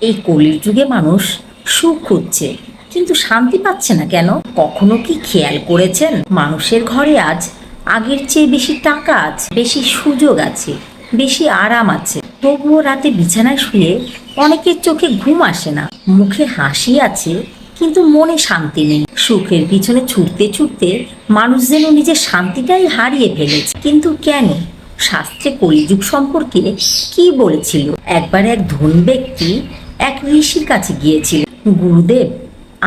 এই কলির যুগে মানুষ সুখ খুঁজছে, কিন্তু শান্তি পাচ্ছে না কেন? কখনো কি খেয়াল করেছেন মানুষের ঘরে আজ আগের চেয়ে বেশি টাকা আছে, বেশি সুযোগ আছে, বেশি আরাম আছে, তবুও রাতে বিছানায় শুয়ে অনেকের চোখে ঘুম আসে না, মুখে হাসি আছে কিন্তু মনে শান্তি নেই। সুখের পিছনে ছুটতে ছুটতে মানুষ যেন নিজের শান্তিটাই হারিয়ে ফেলেছে। কিন্তু কেন? শাস্ত্রে কলিযুগ সম্পর্কে কি বলেছিল? একবার এক ধনী ব্যক্তি এক ঋষির কাছে গিয়েছিল। গুরুদেব,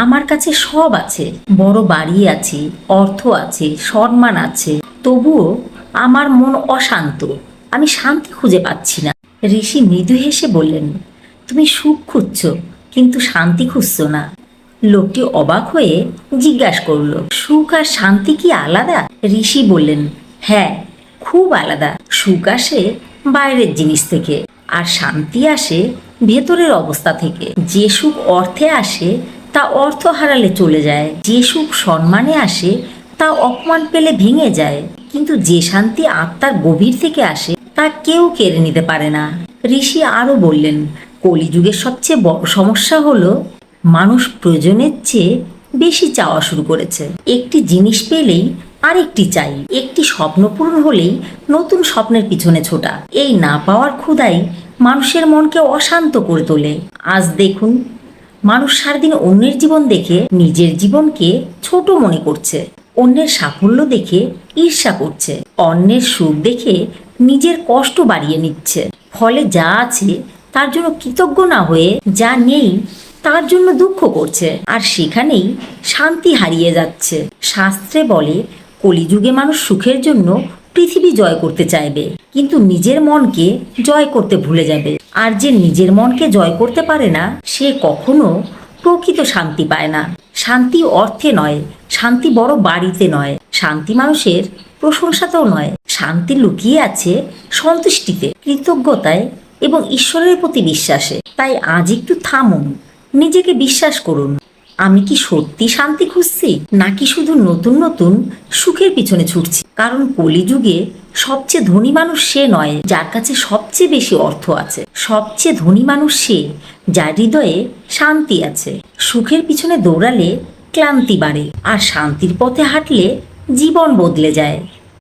আমার কাছে সব আছে, বড় বাড়ি আছে, অর্থ আছে, সম্মান আছে, তবুও আমার মন অশান্ত, আমি শান্তি খুঁজে পাচ্ছি না। ঋষি মৃদু হেসে বললেন, তুমি সুখ খুঁজছো কিন্তু শান্তি খুঁজছো না। লোকটি অবাক হয়ে জিজ্ঞাসা করলো, সুখ আর শান্তি কি আলাদা? ঋষি বললেন, হ্যাঁ, খুব আলাদা। সুখ আসে বাইরের জিনিস থেকে, আর শান্তি আসে ভেতরের অবস্থা থেকে। যে সুখ অর্থে আসে তা অর্থ হারালে চলে যায়, যে সুখ সম্মানে আসে তা অপমান পেলে ভেঙে যায়, কিন্তু যে শান্তি আত্মার গভীর থেকে আসে তা কেউ কেড়ে নিতে পারে না। ঋষি আরও বললেন, কলিযুগের সবচেয়ে বড় সমস্যা হলো মানুষ প্রয়োজনের চেয়ে বেশি চাওয়া শুরু করেছে। একটি জিনিস পেলেই আরেকটি চাই, একটি স্বপ্ন পূরণ হলেই নতুন স্বপ্নের পিছনে ছোটা। এই না পাওয়ার ক্ষুধাই মানুষের মনকে অশান্ত করে তোলে। আজ দেখুন, মানুষ সারাদিন অন্যের জীবন দেখে নিজের জীবনকে ছোট মনে করছে, অন্যের সাফল্য দেখে ঈর্ষা করছে, অন্যের সুখ দেখে নিজের কষ্ট বাড়িয়ে নিচ্ছে। ফলে যা আছে তার জন্য কৃতজ্ঞ না হয়ে যা নেই তার জন্য দুঃখ করছে, আর সেখানেই শান্তি হারিয়ে যাচ্ছে। শাস্ত্রে বলে, কলিযুগে মানুষ সুখের জন্য পৃথিবী জয় করতে চাইবে, কিন্তু নিজের মনকে জয় করতে ভুলে যাবে। আর যে নিজের মনকে জয় করতে পারে না, সে কখনো প্রকৃত শান্তি পায় না। শান্তি অর্থে নয়, শান্তি বড় বাড়িতে নয়, শান্তি মানুষের প্রশংসাতেও নয়। শান্তি লুকিয়ে আছে সন্তুষ্টিতে, কৃতজ্ঞতায় এবং ঈশ্বরের প্রতি বিশ্বাসে। তাই আজ একটু থামুন, নিজেকে বিশ্বাস করুন, আমি কি সত্যি শান্তি খুঁজছি, নাকি শুধু নতুন নতুন সুখের পিছনে ছুটছি? কারণ কলিযুগে সবচেয়ে ধনী মানুষ সে নয় যার কাছে সবচেয়ে বেশি অর্থ আছে, সবচেয়ে ধনী মানুষ সে যার হৃদয়ে শান্তি আছে। সুখের পিছনে দৌড়ালে ক্লান্তি বাড়ে, আর শান্তির পথে হাঁটলে জীবন বদলে যায়।